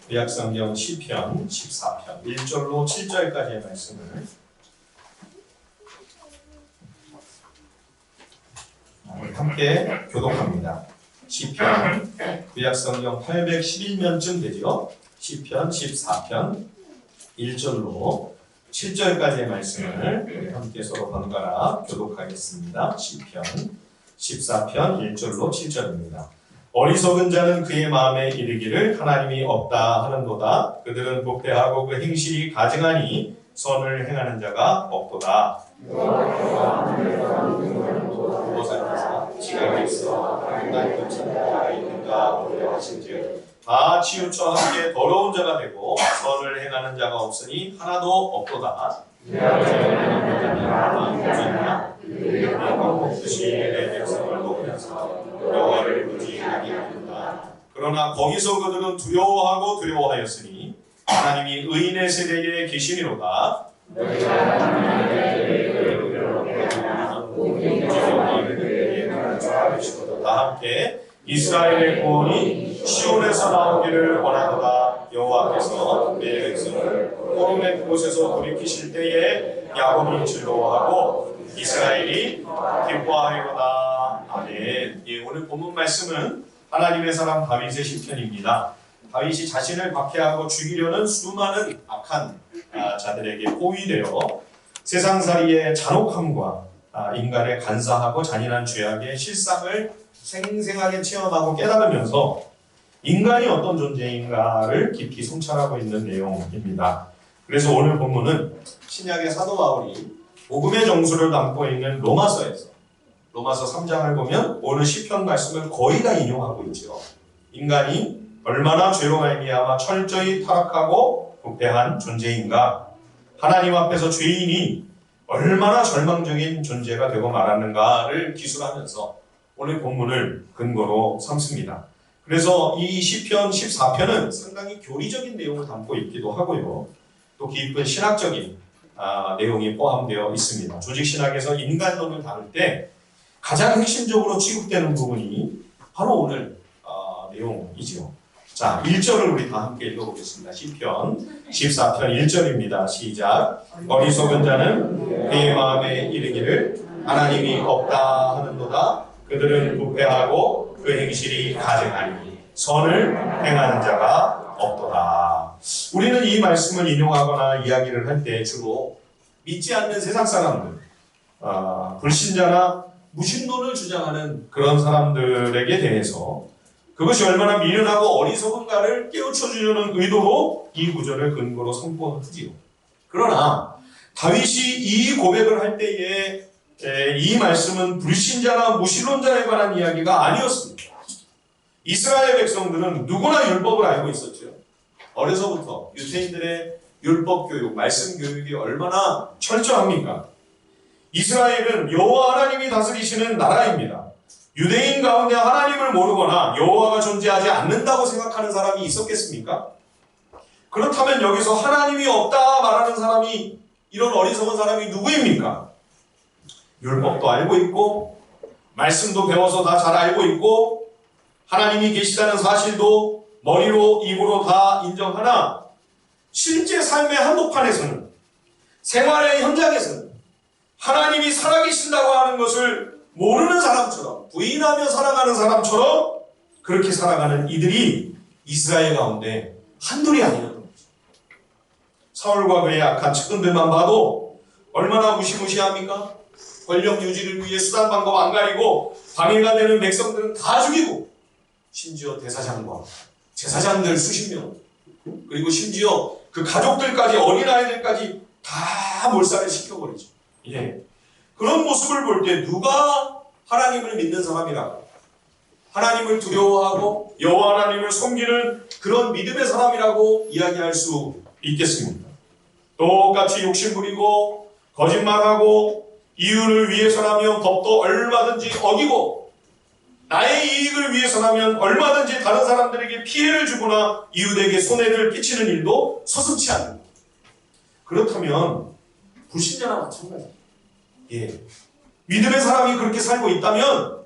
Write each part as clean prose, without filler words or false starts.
구약성경 시편 14편 1절로 7절까지의 말씀을 함께 교독합니다. 시편 구약성경 811면쯤 되죠. 시편 14편 1절로 7절까지의 말씀을 우리 함께 서로 번갈아 교독하겠습니다. 시편 14편 1절로 7절입니다. 어리석은 자는 그의 마음에 이르기를 하나님이 없다 하는도다. 그들은 복대하고 그 행실이 가증하니 선을 행하는 자가 없도다. 보살펴서 지각이 있어 하나님을 찾는 자가 있는가 보려 하신즉 다 치우쳐 함께 더러운 자가 되고 선을 행하는 자가 없으니 하나도 없도다. 내 백성을 먹으면서 여호와를 의지하게 하는다. 그러나 거기서 그들은 두려워하였으니 하나님이 의인의 세대에 계시니로다. 다 함께 이스라엘의 구원이 시온에서 나오기를 원하노다. 여호와께서 내 백성을 호름의 곳에서 돌이키실 때에 야곱이 즐거워하고 이스라엘이 기뻐하리로다. 아멘. 예, 오늘 본문 말씀은 하나님의 사람 다윗의 시편입니다. 다윗이 자신을 박해하고 죽이려는 수많은 악한 자들에게 포위되어 세상살이의 잔혹함과 인간의 간사하고 잔인한 죄악의 실상을 생생하게 체험하고 깨달으면서 인간이 어떤 존재인가를 깊이 성찰하고 있는 내용입니다. 그래서 오늘 본문은 신약의 사도 바울이 복음의 정수를 담고 있는 로마서 3장을 보면 오늘 시편 말씀을 거의 다 인용하고 있죠. 인간이 얼마나 죄로 말미암아 철저히 타락하고 부패한 존재인가, 하나님 앞에서 죄인이 얼마나 절망적인 존재가 되고 말았는가를 기술하면서 오늘 본문을 근거로 삼습니다. 그래서 이 시편 14편은 상당히 교리적인 내용을 담고 있기도 하고요. 또 깊은 신학적인 내용이 포함되어 있습니다. 조직신학에서 인간론을 다룰 때 가장 핵심적으로 취급되는 부분이 바로 오늘 내용이죠. 자, 1절을 우리 다 함께 읽어보겠습니다. 시편 14편 1절입니다. 시작. 어리석은 자는 그의 마음에 이르기를 하나님이 없다 하는도다. 그들은 부패하고 그 행실이 가증하니 선을 행하는 자가 없도다. 우리는 이 말씀을 인용하거나 이야기를 할 때 주로 믿지 않는 세상 사람들, 불신자나 무신론을 주장하는 그런 사람들에게 대해서 그것이 얼마나 미련하고 어리석은가를 깨우쳐주려는 의도로 이 구절을 근거로 선포하지요. 그러나 다윗이 이 고백을 할 때에 이 말씀은 불신자나 무신론자에 관한 이야기가 아니었습니다. 이스라엘 백성들은 누구나 율법을 알고 있었죠. 어려서부터 유대인들의 율법 교육, 말씀 교육이 얼마나 철저합니까? 이스라엘은 여호와 하나님이 다스리시는 나라입니다. 유대인 가운데 하나님을 모르거나 여호와가 존재하지 않는다고 생각하는 사람이 있었겠습니까? 그렇다면 여기서 하나님이 없다 말하는 사람이, 이런 어리석은 사람이 누구입니까? 율법도 알고 있고 말씀도 배워서 다 잘 알고 있고 하나님이 계시다는 사실도 머리로 입으로 다 인정하나 실제 삶의 한복판에서는, 생활의 현장에서는 하나님이 살아계신다고 하는 것을 모르는 사람처럼, 부인하며 살아가는 사람처럼 그렇게 살아가는 이들이 이스라엘 가운데 한둘이 아니었던 거죠. 사울과 그의 악한 측근들만 봐도 얼마나 무시무시합니까? 권력 유지를 위해 수단 방법 안 가리고 방해가 되는 백성들은 다 죽이고, 심지어 대사장과 제사장들 수십 명, 그리고 심지어 그 가족들까지, 어린아이들까지 다 몰살을 시켜버리죠. 예. 그런 모습을 볼 때 누가 하나님을 믿는 사람이라고, 하나님을 두려워하고 여호와 하나님을 섬기는 그런 믿음의 사람이라고 이야기할 수 있겠습니까? 똑같이 욕심부리고 거짓말하고 이윤을 위해서라면 법도 얼마든지 어기고 나의 이익을 위해서라면 얼마든지 다른 사람들에게 피해를 주거나 이웃에게 손해를 끼치는 일도 서슴지 않는 것. 그렇다면 불신자나 마찬가지예요. 예. 믿음의 사람이 그렇게 살고 있다면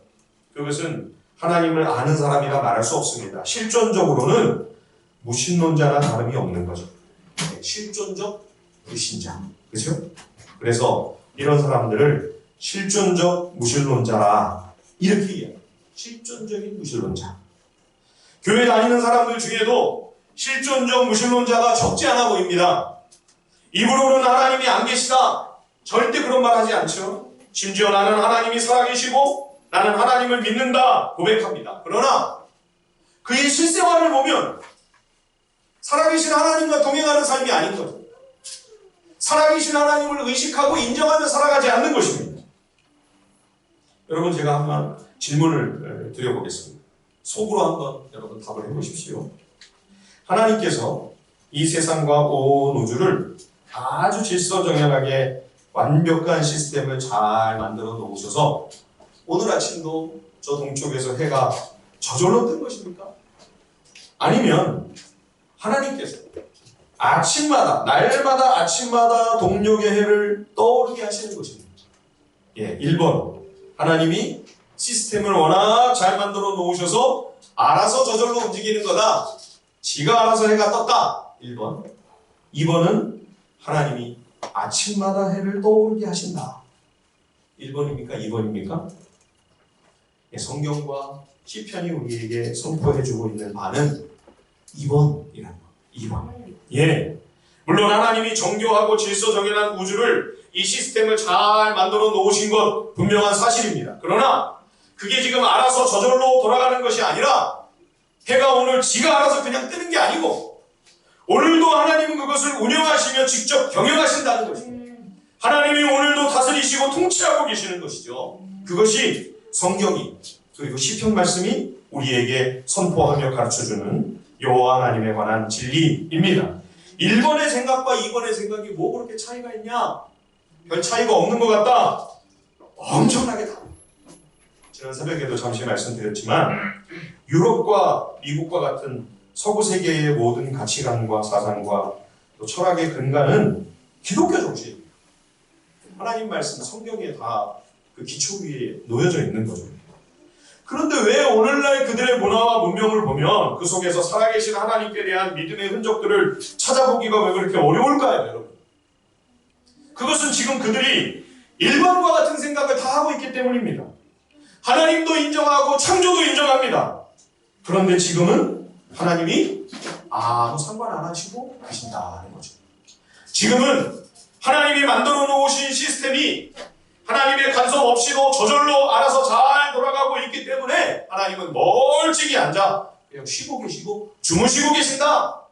그것은 하나님을 아는 사람이라 말할 수 없습니다. 실존적으로는 무신론자나 다름이 없는 거죠. 실존적 불신자. 그렇죠? 그래서 이런 사람들을 실존적 무신론자라 이렇게 얘기해요. 실존적인 무신론자. 교회 다니는 사람들 중에도 실존적 무신론자가 적지 않아 보입니다. 입으로는 하나님이 안 계시다. 절대 그런 말 하지 않죠. 심지어 나는 하나님이 살아계시고 나는 하나님을 믿는다 고백합니다. 그러나 그의 실생활을 보면 살아계신 하나님과 동행하는 삶이 아닌 거죠. 살아계신 하나님을 의식하고 인정하며 살아가지 않는 것입니다. 여러분, 제가 한번 질문을 드려보겠습니다. 속으로 한번 여러분 답을 해보십시오. 하나님께서 이 세상과 온 우주를 아주 질서정연하게 완벽한 시스템을 잘 만들어 놓으셔서 오늘 아침도 저 동쪽에서 해가 저절로 뜬 것입니까? 아니면 하나님께서 아침마다, 날마다 아침마다 동력의 해를 떠오르게 하시는 것입니다. 1번. 하나님이 시스템을 워낙 잘 만들어 놓으셔서 알아서 저절로 움직이는 거다. 지가 알아서 해가 떴다. 1번. 2번은 하나님이 아침마다 해를 떠오르게 하신다. 1번입니까? 2번입니까? 성경과 시편이 우리에게 선포해주고 있는 바는 2번이라는 거. 2번. 물론 하나님이 정교하고 질서정연한 우주를 이 시스템을 잘 만들어 놓으신 것 분명한 사실입니다. 그러나 그게 지금 알아서 저절로 돌아가는 것이 아니라 해가 오늘 지가 알아서 그냥 뜨는 게 아니고 오늘도 하나님은 그것을 운영하시며 직접 경영하신다는 것입니다. 하나님이 오늘도 다스리시고 통치하고 계시는 것이죠. 그것이 성경이 그리고 시편 말씀이 우리에게 선포하며 가르쳐주는 여호와 하나님에 관한 진리입니다. 1번의 생각과 2번의 생각이 뭐 그렇게 차이가 있냐? 별 차이가 없는 것 같다. 엄청나게 다릅니다. 지난 새벽에도 잠시 말씀드렸지만 유럽과 미국과 같은 서구 세계의 모든 가치관과 사상과 또 철학의 근간은 기독교 정신입니다. 하나님 말씀 성경에 다 그 기초 위에 놓여져 있는 거죠. 그런데 왜 오늘날 그들의 문화와 문명을 보면 그 속에서 살아계신 하나님께 대한 믿음의 흔적들을 찾아보기가 왜 그렇게 어려울까요, 여러분? 그것은 지금 그들이 일반과 같은 생각을 다 하고 있기 때문입니다. 하나님도 인정하고 창조도 인정합니다. 그런데 지금은 하나님이 아무 상관 안 하시고 계신다는 거죠. 지금은 하나님이 만들어 놓으신 시스템이 하나님의 간섭 없이도 저절로 알아서 잘 돌아가고 있기 때문에 하나님은 멀찍이 앉아 그냥 쉬고 계시고 주무시고 계신다.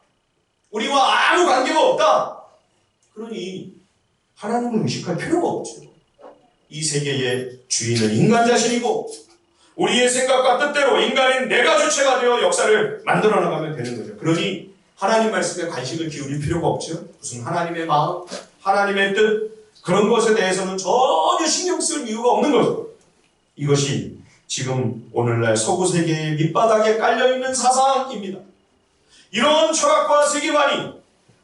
우리와 아무 관계가 없다. 그러니 하나님을 의식할 필요가 없죠. 이 세계의 주인은 인간 자신이고 우리의 생각과 뜻대로 인간인 내가 주체가 되어 역사를 만들어 나가면 되는 거죠. 그러니 하나님 말씀에 관심을 기울일 필요가 없죠. 무슨 하나님의 마음, 하나님의 뜻 그런 것에 대해서는 전혀 신경 쓸 이유가 없는 거죠. 이것이 지금 오늘날 서구 세계의 밑바닥에 깔려있는 사상입니다. 이런 철학과 세계관이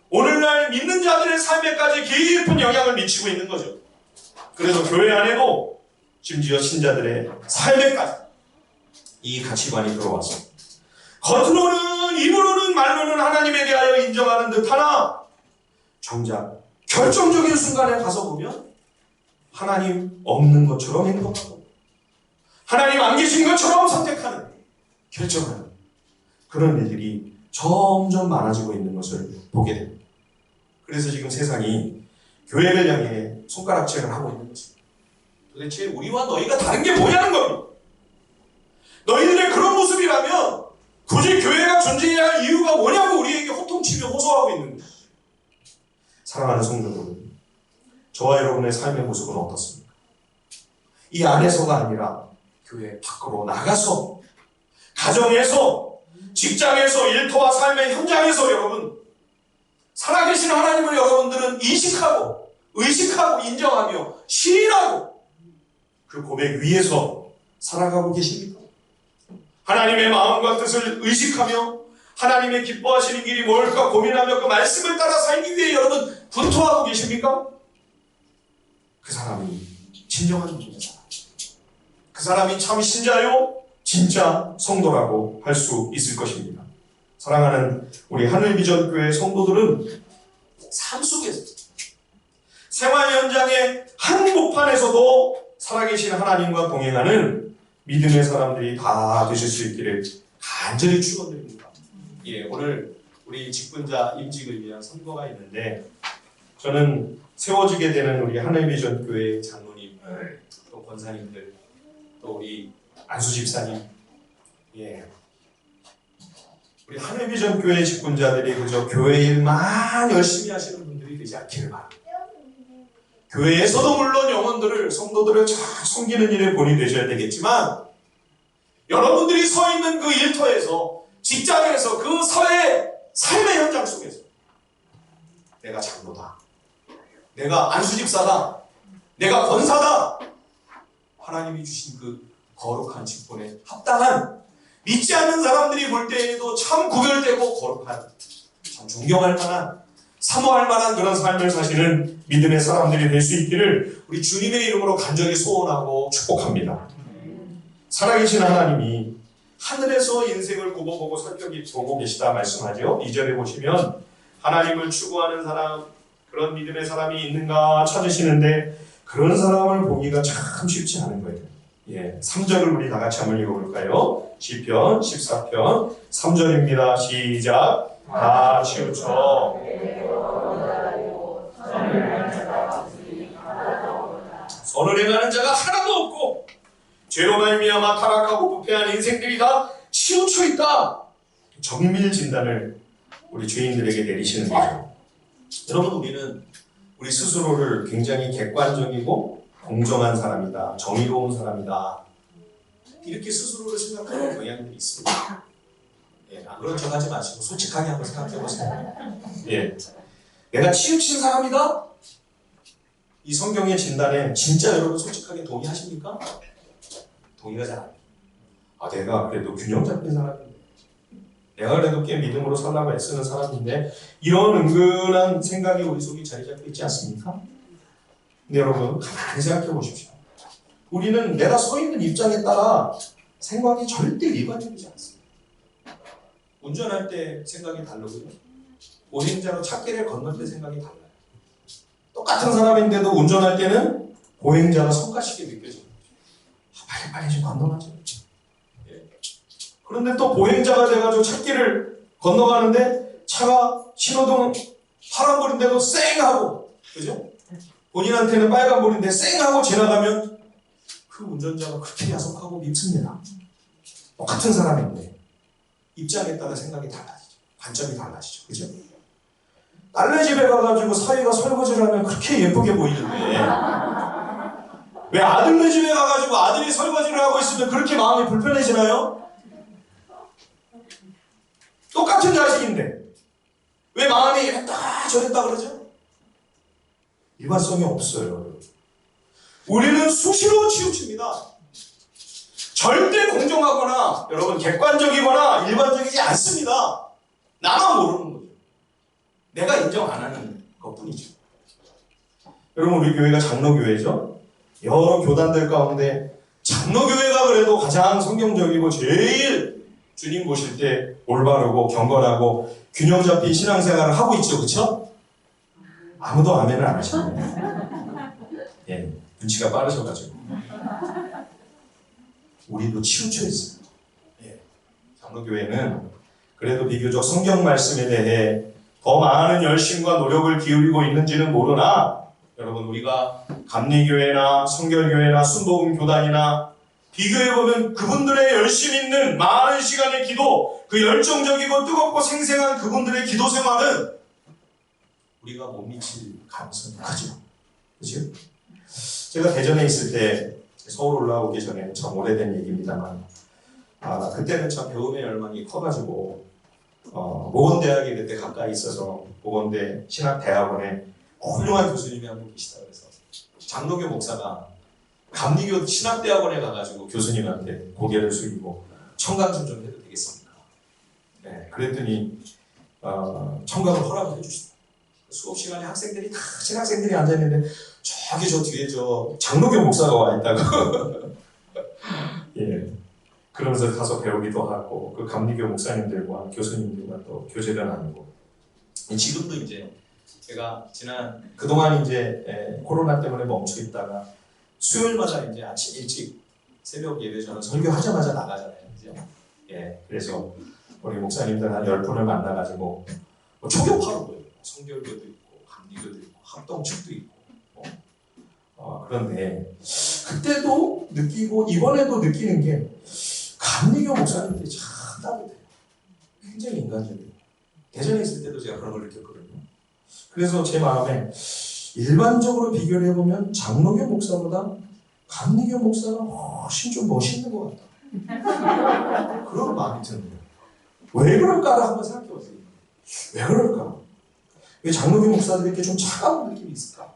오늘날 믿는 자들의 삶에까지 깊은 영향을 미치고 있는 거죠. 그래서 교회 안에도 심지어 신자들의 삶에까지 이 가치관이 들어와서 겉으로는 입으로는 말로는 하나님에 대하여 인정하는 듯하나 정작 결정적인 순간에 가서 보면 하나님 없는 것처럼 행동하고 하나님 안 계신 것처럼 선택하는 결정하는 그런 일들이 점점 많아지고 있는 것을 보게 됩니다. 그래서 지금 세상이 교회를 향해 손가락질을 하고 있는 것입니다. 도대체 우리와 너희가 다른 게 뭐냐는 겁니다. 너희들의 그런 모습이라면 굳이 교회가 존재해야 할 이유가 뭐냐고 우리에게 호통치며 호소하고 있는 것입니다. 사랑하는 성도 여러분, 저와 여러분의 삶의 모습은 어떻습니까? 이 안에서가 아니라 교회 밖으로 나가서 가정에서 직장에서 일터와 삶의 현장에서 여러분 살아계신 하나님을 여러분들은 인식하고 의식하고 인정하며 시인하고 그 고백 위에서 살아가고 계십니까? 하나님의 마음과 뜻을 의식하며 하나님의 기뻐하시는 길이 뭘까 고민하며 그 말씀을 따라 살기 위해 여러분 분투하고 계십니까? 그 사람이 진정한 믿음의 사람. 그 사람이 참 신자요? 진짜 성도라고 할 수 있을 것입니다. 사랑하는 우리 하늘비전교회 성도들은 삶 속에서 생활 현장의 한복판에서도 살아계신 하나님과 동행하는 믿음의 사람들이 다 되실 수 있기를 간절히 축원드립니다. 예, 오늘 우리 직분자 임직을 위한 선거가 있는데 저는 세워지게 되는 우리 하늘비전교회 장로님, 또 권사님들, 또 우리 안수 집사님, 예, 우리 하늘비전교회 직분자들이 그저 교회 일만 열심히 하시는 분들이 되지 않기를 바랍니다. 교회에서도 물론 영혼들을, 성도들을 잘 섬기는 일에 본이 되셔야 되겠지만 여러분들이 서 있는 그 일터에서, 직장에서, 그 사회의 삶의 현장 속에서 내가 장로다, 내가 안수집사다, 내가 권사다, 하나님이 주신 그 거룩한 직분에 합당한, 믿지 않는 사람들이 볼 때에도 참 구별되고 거룩한, 참 존경할 만한, 사모할 만한 그런 삶을 사시는 믿음의 사람들이 될 수 있기를 우리 주님의 이름으로 간절히 소원하고 축복합니다. 살아계신 하나님이 하늘에서 인생을 굽어보고 살펴보고 계시다 말씀하죠. 2절에 보시면 하나님을 추구하는 사람, 그런 믿음의 사람이 있는가 찾으시는데 그런 사람을 보기가 참 쉽지 않은 거예요. 예, 3절을 우리 다 같이 한번 읽어볼까요? 시편 14편 3절입니다. 시작. 다 치우쳐 선을 행하는 자가 하나도 없고 죄로 말미암아 타락하고 부패한 인생들이 다 치우쳐 있다. 정밀 진단을 우리 죄인들에게 내리시는 거죠. 여러분, 우리는 우리 스스로를 굉장히 객관적이고 공정한 사람이다, 정의로운 사람이다, 이렇게 스스로를 생각하는 경향들이 있습니다. 예, 안 그런 척 하지 마시고 솔직하게 한번 생각해 보세요. 예, 내가 치우친 사람이다? 이 성경의 진단에 진짜 여러분 솔직하게 동의하십니까? 동의가 잘 안 돼요. 아, 내가 그래도 균형 잡힌 사람인데, 내가 그래도 꽤 믿음으로 살라고 애쓰는 사람인데, 이런 은근한 생각이 우리 속에 자리 잡고 있지 않습니까? 근데 여러분, 가만히 생각해 보십시오. 우리는 내가 서 있는 입장에 따라 생각이 절대 일관되지 않습니다. 운전할 때 생각이 다르고요, 보행자로 찾기를 건널 때 생각이 달라요. 똑같은 사람인데도 운전할 때는 보행자가 성가시게 느껴집니다. 빨리 좀 건너가죠. 예. 그런데 또 보행자가 돼가지고 찾기를 건너가는데 차가 신호등 파란불인데도 쌩 하고, 그죠? 본인한테는 빨간불인데 쌩 하고 지나가면 그 운전자가 그렇게 야속하고 밉습니다. 똑같은 사람인데 입장에 따라 생각이 달라지죠. 관점이 달라지죠. 그죠? 딸네 집에 가가지고 사위가 설거지를 하면 그렇게 예쁘게 보이는데 왜 아들네 집에 가가지고 아들이 설거지를 하고 있으면 그렇게 마음이 불편해지나요? 똑같은 자식인데 왜 마음이 이랬다 저랬다 그러죠? 일관성이 없어요. 우리는 수시로 치우칩니다. 절대 공정하거나 여러분 객관적이거나 일반적이지 않습니다. 나만 모르는 거죠. 내가 인정 안 하는 것뿐이죠. 여러분, 우리 교회가 장로교회죠. 여러 교단들 가운데 장로교회가 그래도 가장 성경적이고 제일 주님 보실 때 올바르고 경건하고 균형 잡힌 신앙생활을 하고 있죠. 그렇죠? 아무도 아멘을 안 하시네요. 예, 눈치가 빠르셔가지고 우리도 치우쳐 있어요. 예, 장로교회는 그래도 비교적 성경 말씀에 대해 더 많은 열심과 노력을 기울이고 있는지는 모르나, 여러분, 우리가 감리교회나 성결교회나 순복음교단이나 비교해보면 그분들의 열심 있는 많은 시간의 기도, 그 열정적이고 뜨겁고 생생한 그분들의 기도 생활은 우리가 못 미칠 가능성이 크죠. 그죠? 제가 대전에 있을 때, 서울 올라오기 전에 참 오래된 얘기입니다만, 그때는 참 배움의 열망이 커가지고 모건대학이 그때 가까이 있어서 모건대 신학대학원에 훌륭한 교수님이 한 분 계시다 그래서 장로교 목사가 감리교 신학대학원에 가가지고 교수님한테 고개를 숙이고 청강 좀 해도 되겠습니까? 네, 그랬더니 청강을 허락을 해주시더라고요. 수업 시간에 학생들이 다 신학생들이 앉아있는데 저기 저 뒤에 저 장로교 목사가 와 있다고 예. 그러면서 가서 배우기도 하고 그 감리교 목사님들과 교수님들과 또 교제도 나누고 지금도 이제 제가 그동안 이제 코로나 때문에 멈춰 있다가 수요일마다 이제 아침 일찍 새벽 예배 저는 설교하자마자 나가잖아요. 그죠? 예. 그래서 우리 목사님들 한 10분을 만나가지고 뭐 초교파로 보여요. 성결교도 있고 감리교도 있고 합동측도 있고 그런데 그때도 느끼고 이번에도 느끼는 게 감리교 목사님들이 참 따뜻해요. 굉장히 인간적이에요. 대전에 있을 때도 제가 그런 걸 느꼈거든요. 그래서 제 마음에 일반적으로 비교를 해보면 장로교 목사보다 감리교 목사가 훨씬 좀 멋있는 것 같다. 그런 마음이 드는 거예요. 왜 그럴까를 한번 생각해보세요. 왜 그럴까? 왜 장로교 목사들이 이렇게 좀 차가운 느낌이 있을까?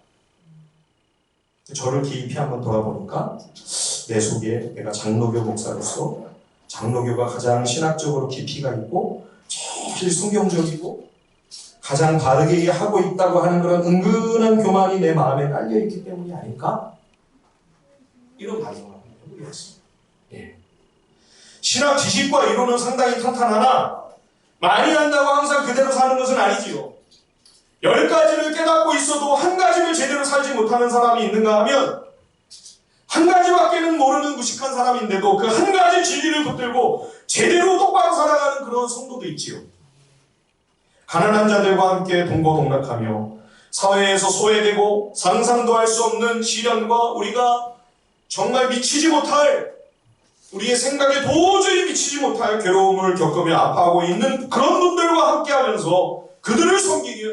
저를 깊이 한번 돌아보니까 내 속에 내가 장로교 목사로서 장로교가 가장 신학적으로 깊이가 있고 제일 성경적이고 가장 바르게 하고 있다고 하는 그런 은근한 교만이 내 마음에 깔려있기 때문이 아닐까? 이런 반성을 한번 해보겠습니다. 예. 신학 지식과 이론은 상당히 탄탄하나 많이 한다고 항상 그대로 사는 것은 아니지요. 10가지를 깨닫고 있어도 한 가지를 제대로 살지 못하는 사람이 있는가 하면 한 가지밖에는 모르는 무식한 사람인데도 그 한 가지 진리를 붙들고 제대로 똑바로 살아가는 그런 성도도 있지요. 가난한 자들과 함께 동고동락하며 사회에서 소외되고 상상도 할 수 없는 시련과 우리가 정말 미치지 못할 우리의 생각에 도저히 미치지 못할 괴로움을 겪으며 아파하고 있는 그런 분들과 함께 하면서 그들을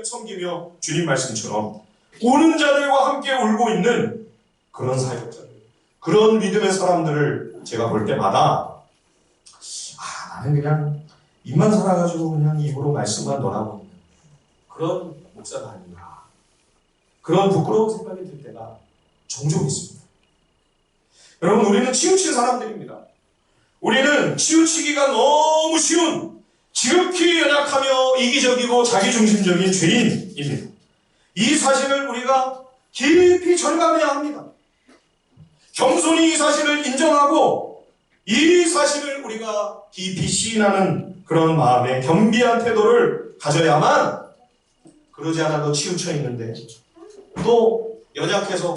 섬기며 주님 말씀처럼 우는 자들과 함께 울고 있는 그런 사역자들, 그런 믿음의 사람들을 제가 볼 때마다 나는 그냥 입만 살아가지고 그냥 입으로 말씀만 논하고 있는 그런 목사가 아닌가, 그런 부끄러운 생각이 들 때가 종종 있습니다. 여러분, 우리는 치우친 사람들입니다. 우리는 치우치기가 너무 쉬운 지극히 연약하며 이기적이고 자기중심적인 죄인입니다. 이 사실을 우리가 깊이 절감해야 합니다. 겸손히 이 사실을 인정하고 이 사실을 우리가 깊이 시인하는 그런 마음의 겸비한 태도를 가져야만, 그러지 않아도 치우쳐 있는데 또 연약해서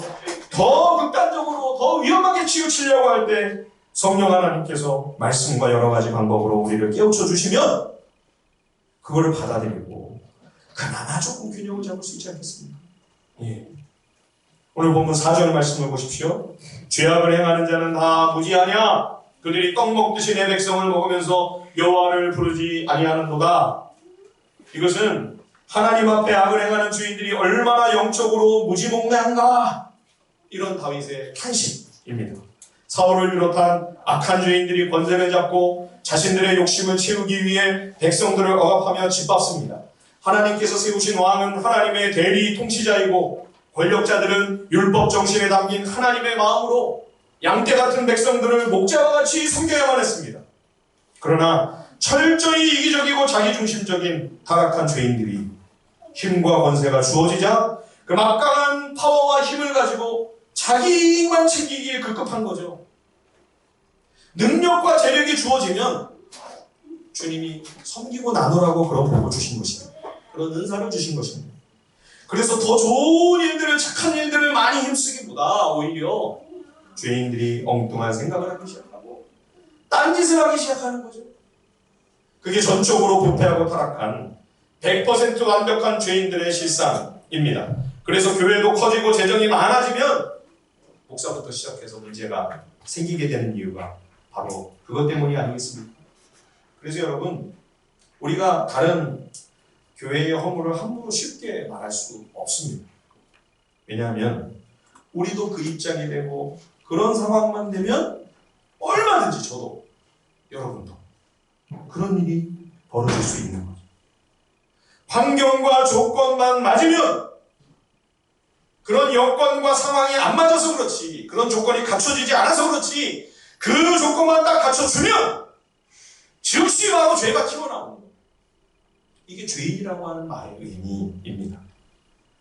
더 극단적으로 더 위험하게 치우치려고 할 때 성령 하나님께서 말씀과 여러 가지 방법으로 우리를 깨우쳐 주시면 그거를 받아들이고 그나마 조금 균형을 잡을 수 있지 않겠습니까? 예. 오늘 본문 4절 말씀을 보십시오. 죄악을 행하는 자는 다 무지하냐? 그들이 떡 먹듯이 내 백성을 먹으면서 여호와를 부르지 아니하는도다. 이것은 하나님 앞에 악을 행하는 주인들이 얼마나 영적으로 무지몽매한가, 이런 다윗의 탄식입니다. 사울을 비롯한 악한 죄인들이 권세를 잡고 자신들의 욕심을 채우기 위해 백성들을 억압하며 짓밟습니다. 하나님께서 세우신 왕은 하나님의 대리 통치자이고 권력자들은 율법 정신에 담긴 하나님의 마음으로 양떼 같은 백성들을 목자와 같이 섬겨야만 했습니다. 그러나 철저히 이기적이고 자기중심적인 타락한 죄인들이 힘과 권세가 주어지자 그 막강한 파워와 힘을 가지고 자기만 챙기기에 급급한 거죠. 능력과 재력이 주어지면 주님이 섬기고 나누라고 그런 복을 주신 것입니다. 그런 은사를 주신 것입니다. 그래서 더 좋은 일들을, 착한 일들을 많이 힘쓰기보다 오히려 죄인들이 엉뚱한 생각을 하기 시작하고 딴짓을 하기 시작하는 거죠. 그게 전적으로 부패하고 타락한 100% 완벽한 죄인들의 실상입니다. 그래서 교회도 커지고 재정이 많아지면 목사부터 시작해서 문제가 생기게 되는 이유가 바로 그것 때문이 아니겠습니까? 그래서 여러분, 우리가 다른 교회의 허물을 함부로 쉽게 말할 수 없습니다. 왜냐하면 우리도 그 입장이 되고 그런 상황만 되면 얼마든지 저도 여러분도 그런 일이 벌어질 수 있는 거죠. 환경과 조건만 맞으면, 그런 여건과 상황이 안 맞아서 그렇지, 그런 조건이 갖춰지지 않아서 그렇지, 그 조건만 딱 갖춰주면 즉시 바로 죄가 튀어나오는 거예요. 이게 죄인이라고 하는 말의 의미입니다.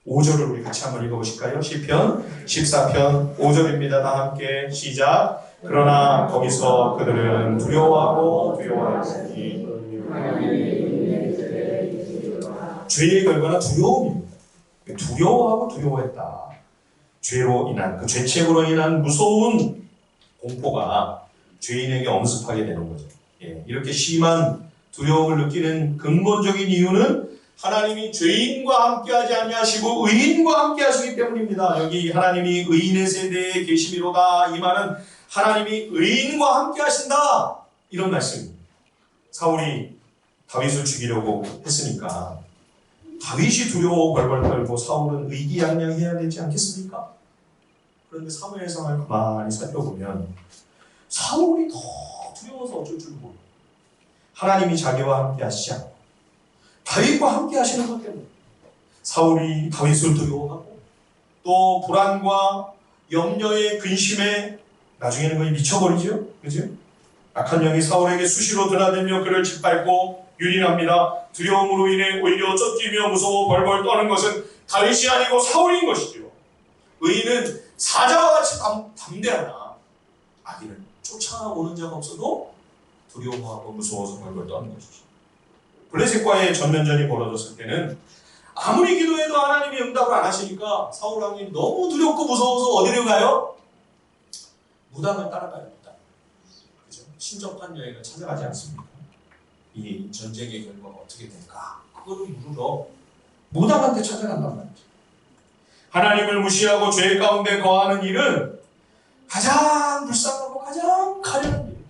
5절을 우리 같이 한번 읽어보실까요? 시편 14편 5절입니다. 다 함께 시작. 그러나 거기서 그들은 두려워하였으니 죄의 결과는 두려움입니다. 두려워하고 두려워했다. 죄로 인한 그 죄책으로 인한 무서운 공포가 죄인에게 엄습하게 되는 거죠. 이렇게 심한 두려움을 느끼는 근본적인 이유는 하나님이 죄인과 함께하지 아니하시고 의인과 함께하시기 때문입니다. 여기 하나님이 의인의 세대에 계시미로다. 이 말은 하나님이 의인과 함께하신다. 이런 말씀입니다. 사울이 다윗을 죽이려고 했으니까 다윗이 두려워 벌벌 떨고 사울은 의기양양해야 되지 않겠습니까? 그런데 사무엘상을 가만히 살펴보면 사울이 더 두려워서 어쩔 줄 모르고 하나님이 자기와 함께 하시지 않고 다윗과 함께 하시는 것 때문에 사울이 다윗을 두려워하고 또 불안과 염려의 근심에 나중에는 거의 미쳐버리죠. 그죠? 악한 영이 사울에게 수시로 드나들며 그를 짓밟고 유린합니다. 두려움으로 인해 오히려 쫓기며 무서워 벌벌 떠는 것은 다윗이 아니고 사울인 것이죠. 의인은 사자와 같이 담대하나 악인은 쫓아오는 자가 없어도 두려워하고 무서워서 벌벌 떠는 것이죠. 블레셋과의 전면전이 벌어졌을 때는 아무리 기도해도 하나님이 응답을 안 하시니까 사울 왕이 너무 두렵고 무서워서 어디로 가요? 무당을 따라가요. 무당. 그죠? 신접한 여인을 찾아가지 않습니까? 이 전쟁의 결과가 어떻게 될까? 그거를 물으러 무당한테 찾아간단 말이죠. 하나님을 무시하고 죄 가운데 거하는 일은 가장 불쌍하고 가장 가련한 일입니다.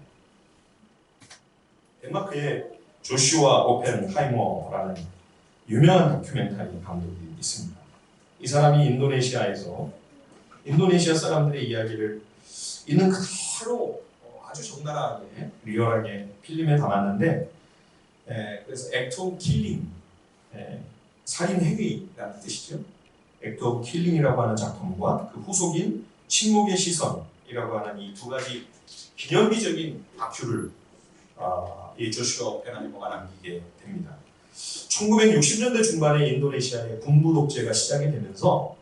덴마크의 조슈아 오펜하이머라는 유명한 다큐멘터리 감독이 있습니다. 이 사람이 인도네시아에서 인도네시아 사람들의 이야기를 있는 그대로 아주 적나라하게 리얼하게 필름에 담았는데 그래서 액트 오브 킬링 살인 행위라는 뜻이죠. 액트 오브 킬링이라고 하는 작품과 그 후속인 침묵의 시선이라고 하는 이 두 가지 기념비적인 다큐를 이 조슈아 오펜하이머가 남기게 됩니다. 1960년대 중반에 인도네시아의 군부 독재가 시작이 되면서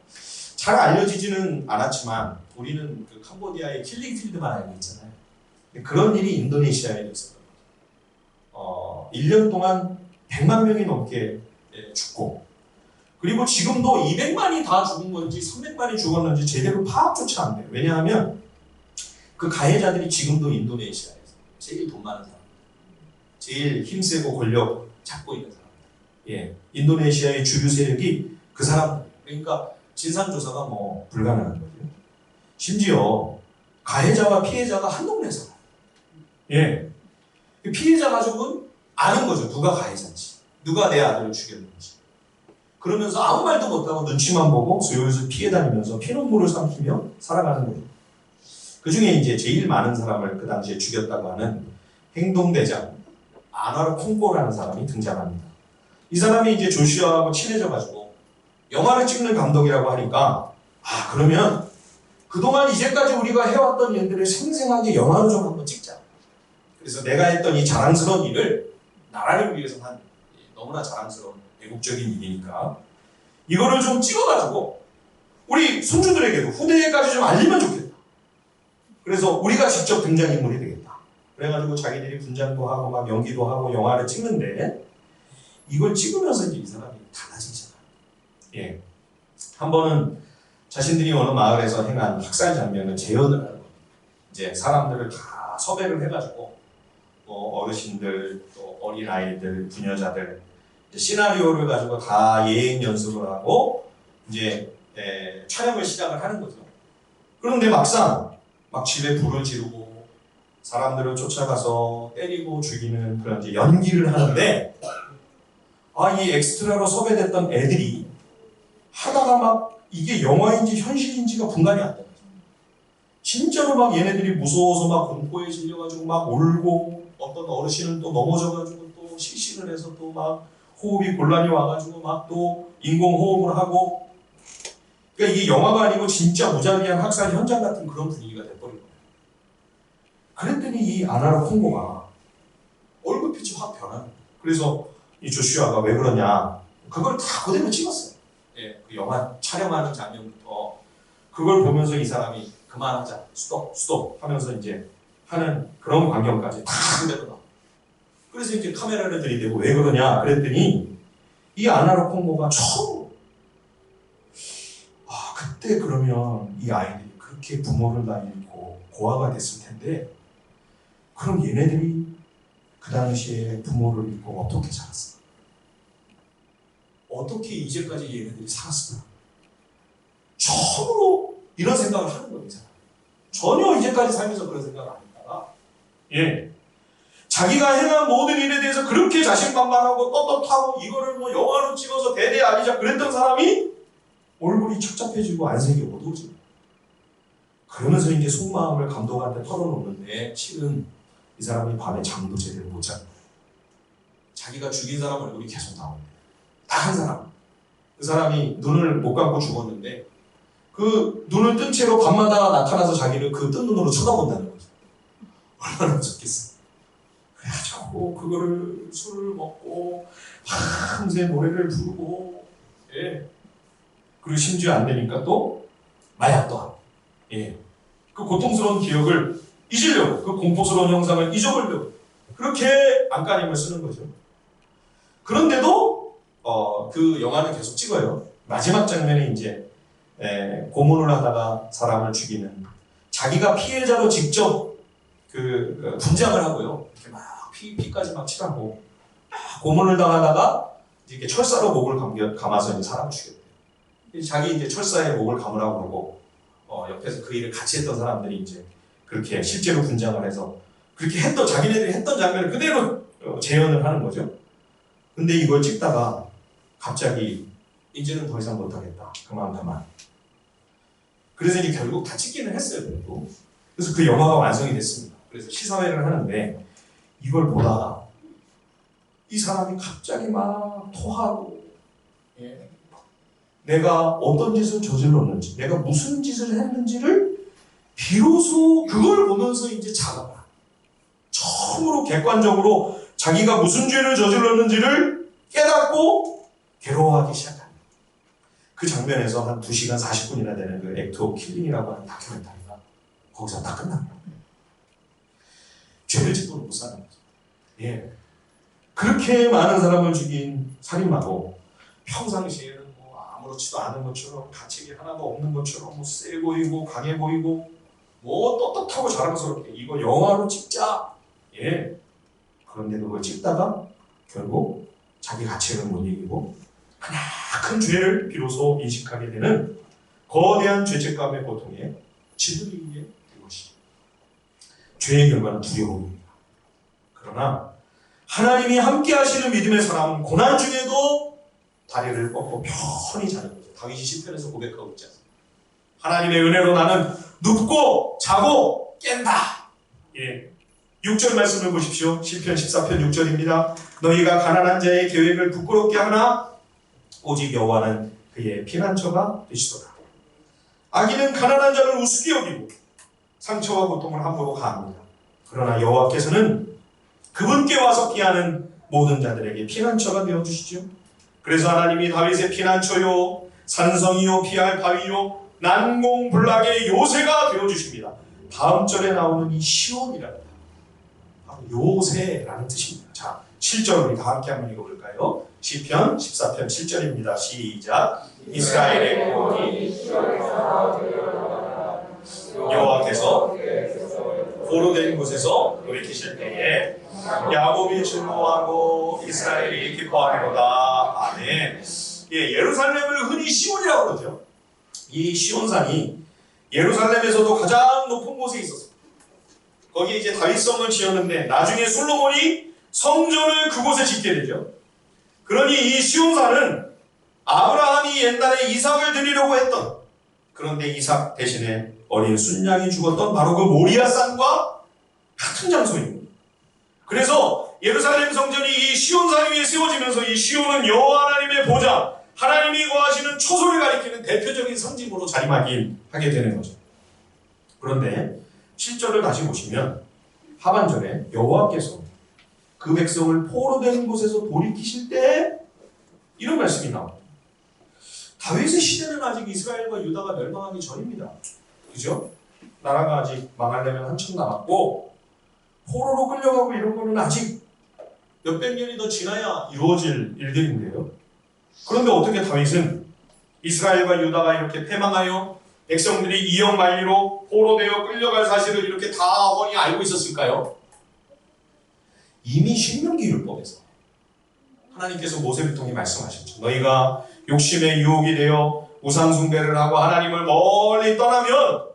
잘 알려지지는 않았지만 우리는 그 캄보디아의 킬링 필드만 알고 있잖아요. 그런 일이 인도네시아에 있었던 거죠. 1년 동안 100만 명이 넘게 죽고 그리고 지금도 200만이 다 죽은 건지 300만이 죽었는지 제대로 파악조차 안 돼요. 왜냐하면 그 가해자들이 지금도 인도네시아에서 제일 돈 많은 사람, 제일 힘세고 권력 잡고 있는 사람, 인도네시아의 주류 세력이 그 사람. 그러니까 진상조사가 뭐 불가능한 거죠. 심지어 가해자와 피해자가 한 동네 살아요. 피해자 가족은 아는 거죠. 누가 가해자인지, 누가 내 아들을 죽였는지. 그러면서 아무 말도 못하고 눈치만 보고 슬슬 피해 다니면서 피눈물을 삼키며 살아가는 거죠. 그 중에 이제 제일 많은 사람을 그 당시에 죽였다고 하는 행동대장 아나르 콩고라는 사람이 등장합니다. 이 사람이 이제 조슈아하고 친해져가지고 영화를 찍는 감독이라고 하니까 그러면 그동안 이제까지 우리가 해왔던 일들을 생생하게 영화로 좀 한번 찍자. 그래서 내가 했던 이 자랑스러운 일을 나라를 위해서 한 너무나 자랑스러운 애국적인 일이니까 이거를 좀 찍어가지고 우리 손주들에게도 후대에까지 좀 알리면 좋겠다. 그래서 우리가 직접 등장인물이 되겠다. 그래가지고 자기들이 분장도 하고 막 연기도 하고 영화를 찍는데 이걸 찍으면서 이제 이 사람이 달라지잖아요. 한 번은 자신들이 어느 마을에서 행한 학살 장면을 재현을 하는 거예요. 이제 사람들을 다 섭외를 해가지고 어르신들, 또 어린아이들, 부녀자들 시나리오를 가지고 다 예행 연습을 하고 이제 촬영을 시작을 하는 거죠. 그런데 막상 막 집에 불을 지르고 사람들을 쫓아가서 때리고 죽이는 그런 이제 연기를 하는데 이 엑스트라로 섭외됐던 애들이 하다가 막 이게 영화인지 현실인지가 분간이 안 돼요. 진짜로 막 얘네들이 무서워서 막 공포에 질려가지고 막 울고 어떤 어르신은 또 넘어져가지고 또 실신을 해서 또 막 호흡이 곤란이 와가지고 막 또 인공호흡을 하고 그러니까 이게 영화가 아니고 진짜 무자비한 학살 현장 같은 그런 분위기가 돼버린 거예요. 그랬더니 이 아나르 콩고가 얼굴빛이 확 변하는 거예요. 그래서 이 조슈아가 왜 그러냐 그걸 다 그대로 찍었어요. 그 영화 촬영하는 장면부터 그걸 보면서 이 사람이 그만하자. 스톱 하면서 이제 하는 그런 광경까지 다 그대로 나와. 그래서 이제 카메라를 들이대고 왜 그러냐 그랬더니 이 아나르 콩고가 처음으로 그때 그러면 이 아이들이 그렇게 부모를 다 잃고 고아가 됐을 텐데 그럼 얘네들이 그 당시에 부모를 잃고 어떻게 살았을까? 어떻게 이제까지 얘네들이 살았을까? 처음으로 이런 생각을 하는 거예요. 전혀 이제까지 살면서 그런 생각을 안 했다가 자기가 행한 모든 일에 대해서 그렇게 자신만만하고 떳떳하고 이거를 뭐 영화로 찍어서 대대아리자 그랬던 사람이 얼굴이 착잡해지고 안색이 어두워지고 그러면서 이제 속마음을 감독한테 털어놓는데 실은 이 사람이 밤에 잠도 제대로 못 자고 자기가 죽인 사람 얼굴이 계속 나옵니다. 딱 한 사람. 그 사람이 눈을 못 감고 죽었는데 그 눈을 뜬 채로 밤마다 나타나서 자기를 그 뜬 눈으로 쳐다본다는 거죠. 얼마나 무섭겠어요. 그래가지고 그거를 술을 먹고 밤새 노래를 부르고 그리고 심지어 안 되니까 또 마약도 하고 그 고통스러운 기억을 잊으려고 그 공포스러운 형상을 잊어버리려고 그렇게 안간힘을 쓰는 거죠. 그런데도 그 영화는 계속 찍어요. 마지막 장면에 이제 고문을 하다가 사람을 죽이는 자기가 피해자로 직접 그 분장을 하고요. 이렇게 막 피까지 막 칠하고 고문을 당하다가 이렇게 철사로 목을 감아서 이제 사람을 죽였대요. 자기 이제 철사에 목을 감으라고 그러고 옆에서 그 일을 같이 했던 사람들이 이제 그렇게 실제로 분장을 해서 그렇게 자기네들이 했던 장면을 그대로 재현을 하는 거죠. 근데 이걸 찍다가 갑자기 이제는 더 이상 못하겠다. 그만. 그래서 이제 결국 다 찍기는 했어요. 그래도. 그래서 그 영화가 완성이 됐습니다. 그래서 시사회를 하는데 이걸 보다가 이 사람이 갑자기 막 토하고 내가 어떤 짓을 저질렀는지 내가 무슨 짓을 했는지를 비로소 그걸 보면서 이제 자각을 처음으로 객관적으로 자기가 무슨 죄를 저질렀는지를 깨닫고 괴로워하기 시작합니다. 그 장면에서 한 2시간 40분이나 되는 그 액트 오브 킬링이라고 하는 다큐멘터리가 거기서 다 끝납니다. 죄를 짓고는 못 사는 거죠. 그렇게 많은 사람을 죽인 살인마도 평상시에는 뭐 아무렇지도 않은 것처럼 가책이 하나도 없는 것처럼 뭐 세 보이고 강해 보이고 뭐 떳떳하고 자랑스럽게 이거 영화로 찍자. 그런데 그걸 찍다가 결국 자기 가책을 못 이기고 하나 큰 죄를 비로소 인식하게 되는 거대한 죄책감의 고통에 짓누르게 된 것이죠. 죄의 결과는 두려움입니다. 그러나 하나님이 함께 하시는 믿음의 사람은 고난 중에도 다리를 뻗고 편히 자는 거죠. 다윗이 시편에서 고백하고 있지 않습니까? 하나님의 은혜로 나는 눕고 자고 깬다. 6절 말씀을 보십시오. 시편 14편 6절입니다. 너희가 가난한 자의 계획을 부끄럽게 하나 오직 여호와는 그의 피난처가 되시도다. 악인은 가난한 자를 우습게 여기고 상처와 고통을 함부로 가합니다. 그러나 여호와께서는 그분께 와서 피하는 모든 자들에게 피난처가 되어주시죠. 그래서 하나님이 다윗의 피난처요 산성이요 피할 바위요 난공불락의 요새가 되어주십니다. 다음 절에 나오는 이 시온이랍니다. 요새라는 뜻입니다. 자, 7절 우리 다 함께 한번 읽어볼까요? 시편 14편 7절입니다. 시작. 이스라엘의 구원이 여호와께서 포로된 곳에서 돌이키실 때에 야곱이 즐거워하고 이스라엘이 기뻐하리로다. 아멘. 예루살렘을 흔히 시온이라고 그러죠. 이 시온산이 예루살렘에서도 가장 높은 곳에 있었습니다. 거기에 이제 다윗성을 지었는데 나중에 솔로몬이 성전을 그곳에 짓게 되죠. 그러니 이 시온산은 아브라함이 옛날에 이삭을 드리려고 했던, 그런데 이삭 대신에 어린 순양이 죽었던 바로 그 모리아산과 같은 장소입니다. 그래서 예루살렘 성전이 이 시온산 위에 세워지면서 이 시온은 여호와 하나님의 보좌, 하나님이 거하시는 초소를 가리키는 대표적인 상징으로 자리매김하게 되는 거죠. 그런데 7절을 다시 보시면 하반절에 여호와께서 그 백성을 포로된 곳에서 돌이키실 때 이런 말씀이 나옵니다. 다윗의 시대는 아직 이스라엘과 유다가 멸망하기 전입니다. 그죠? 나라가 아직 망하려면 한참 남았고 포로로 끌려가고 이런 거는 아직 몇백 년이 더 지나야 이루어질 일들인데요. 그런데 어떻게 다윗은 이스라엘과 유다가 이렇게 패망하여 백성들이 이역만리로 포로되어 끌려갈 사실을 이렇게 다 뻔히 알고 있었을까요? 이미 신명기 율법에서 하나님께서 모세를 통해 말씀하셨죠. 너희가 욕심의 유혹이 되어 우상 숭배를 하고 하나님을 멀리 떠나면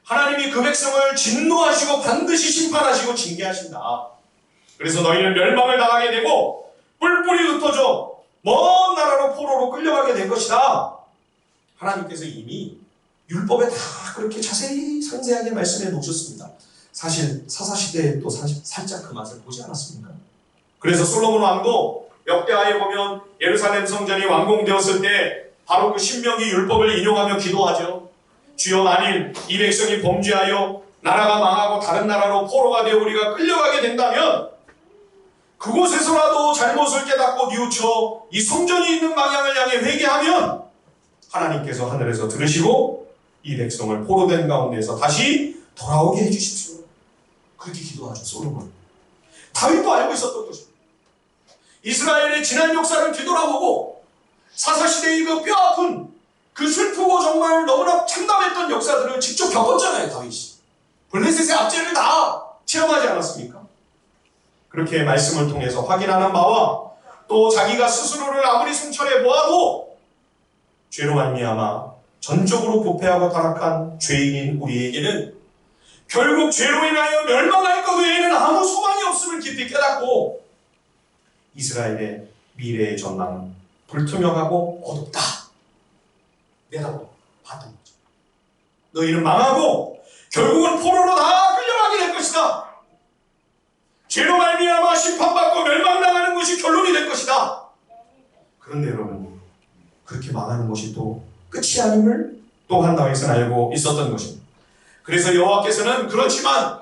하나님이 그 백성을 진노하시고 반드시 심판하시고 징계하신다. 그래서 너희는 멸망을 당하게 되고 뿔뿔이 흩어져 먼 나라로 포로로 끌려가게 될 것이다. 하나님께서 이미 율법에 다 그렇게 자세히 상세하게 말씀해 놓으셨습니다. 사실 사사시대에 또 살짝 그 맛을 보지 않았습니까? 그래서 솔로몬 왕도 역대하에 보면 예루살렘 성전이 완공되었을 때 바로 그 신명기 율법을 인용하며 기도하죠. 주여 만일 이 백성이 범죄하여 나라가 망하고 다른 나라로 포로가 되어 우리가 끌려가게 된다면 그곳에서라도 잘못을 깨닫고 뉘우쳐 이 성전이 있는 방향을 향해 회개하면 하나님께서 하늘에서 들으시고 이 백성을 포로된 가운데에서 다시 돌아오게 해주십시오. 그렇게 기도하죠. 솔로몬. 다윗도 알고 있었던 것입니다. 이스라엘의 지난 역사를 뒤돌아보고 사사시대의 그 뼈아픈 그 슬프고 정말 너무나 참담했던 역사들을 직접 겪었잖아요. 다윗이. 블레셋의 압제를 다 체험하지 않았습니까? 그렇게 말씀을 통해서 확인하는 바와 또 자기가 스스로를 아무리 성찰해 보아도 죄로 말미암아 전적으로 부패하고 타락한 죄인인 우리에게는 결국 죄로 인하여 멸망할 것 외에는 아무 소망이 없음을 깊이 깨닫고 이스라엘의 미래의 전망은 불투명하고 어둡다. 내다보고 봤던 거죠. 너희는 망하고 결국은 포로로 다 끌려가게 될 것이다. 죄로 말미암아 심판받고 멸망당하는 것이 결론이 될 것이다. 그런데 여러분, 그렇게 망하는 것이 또 끝이 아님을 또한 다윗은 알고 있었던 것입니다. 그래서 여호와께서는 그렇지만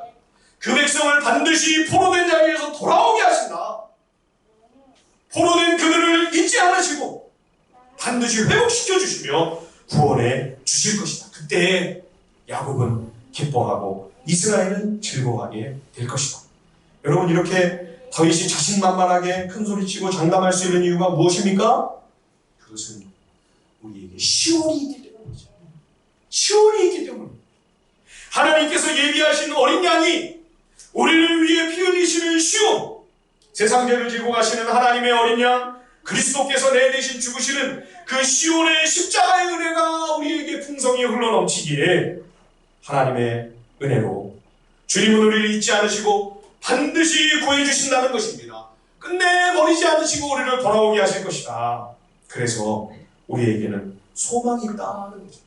그 백성을 반드시 포로된 자리에서 돌아오게 하신다. 포로된 그들을 잊지 않으시고 반드시 회복시켜 주시며 구원해 주실 것이다. 그때 야곱은 기뻐하고 이스라엘은 즐거워하게 될 것이다. 여러분, 이렇게 다윗이 자신만만하게 큰소리치고 장담할 수 있는 이유가 무엇입니까? 그것은 우리에게 시온이 있기 때문이죠. 시온이 있기 때문입니다. 하나님께서 예비하신 어린 양이 우리를 위해 피 흘리시는 시온, 세상 죄를 지고 가시는 하나님의 어린 양 그리스도께서 내 대신 죽으시는 그 시온의 십자가의 은혜가 우리에게 풍성히 흘러넘치기에 하나님의 은혜로 주님은 우리를 잊지 않으시고 반드시 구해주신다는 것입니다. 끝내 버리지 않으시고 우리를 돌아오게 하실 것이다. 그래서 우리에게는 소망이 있다는 거죠.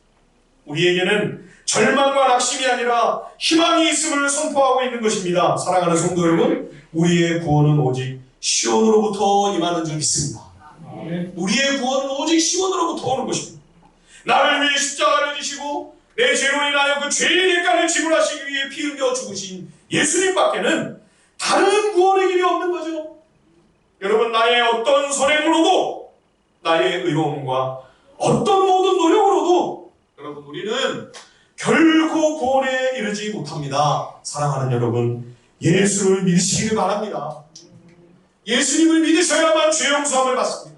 우리에게는 절망과 낙심이 아니라 희망이 있음을 선포하고 있는 것입니다. 사랑하는 성도 여러분, 우리의 구원은 오직 시온으로부터 임하는 줄 믿습니다. 우리의 구원은 오직 시온으로부터 오는 것입니다. 나를 위해 십자가를 지시고 내 죄로 인하여 그 죄의 대가를 지불하시기 위해 피 흘려 죽으신 예수님밖에는 다른 구원의 길이 없는 거죠. 여러분, 나의 어떤 선행으로도, 나의 의로움과 어떤 모든 노력으로도 여러분, 우리는 결코 구원에 이르지 못합니다. 사랑하는 여러분, 예수를 믿으시길 바랍니다. 예수님을 믿으셔야만 죄 용서함을 받습니다.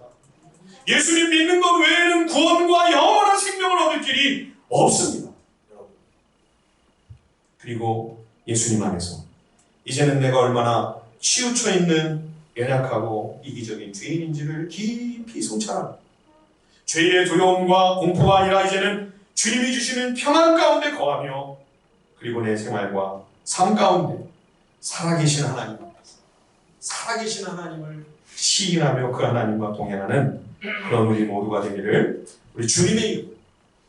예수님 믿는 것 외에는 구원과 영원한 생명을 얻을 길이 없습니다. 그리고 예수님 안에서 이제는 내가 얼마나 치우쳐 있는 연약하고 이기적인 죄인인지를 깊이 성찰합니다. 죄의 두려움과 공포가 아니라 이제는 주님이 주시는 평안 가운데 거하며 그리고 내 생활과 삶 가운데 살아계신 하나님을 시인하며 그 하나님과 동행하는 그런 우리 모두가 되기를 우리 주님의 이름으로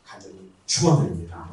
간절히 축원드립니다.